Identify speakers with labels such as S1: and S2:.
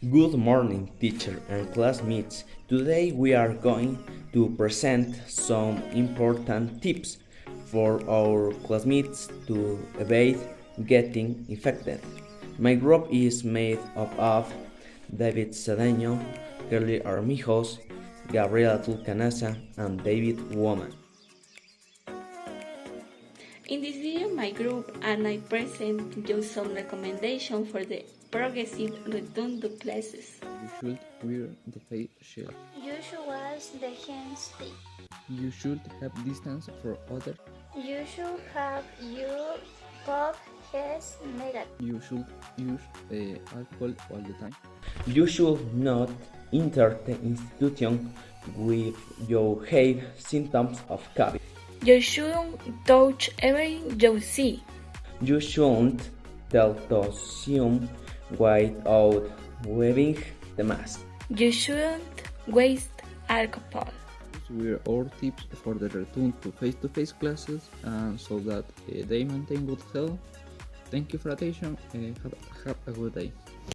S1: Good morning, teacher and classmates. Today we are going to present some important tips for our classmates to avoid getting infected. My group is made up of David Cedeño, Kelly Armijos, Gabriela Tulcanasa, and David Woman.
S2: In this video, my group and I present you some recommendations for the progressive return to classes.
S3: You should wear the face shield.
S4: You should wash the hands deep.
S3: You should have distance for others.
S4: You should have your cough test negative.
S3: You should use alcohol all the time.
S1: You should not enter the institution with you have symptoms of COVID.
S2: You shouldn't touch everything you see.
S1: You shouldn't tell to assume without wearing the mask.
S2: You shouldn't waste alcohol.
S3: These were our tips for the return to face-to-face classes so that they maintain good health. Thank you for attention. Have a good day.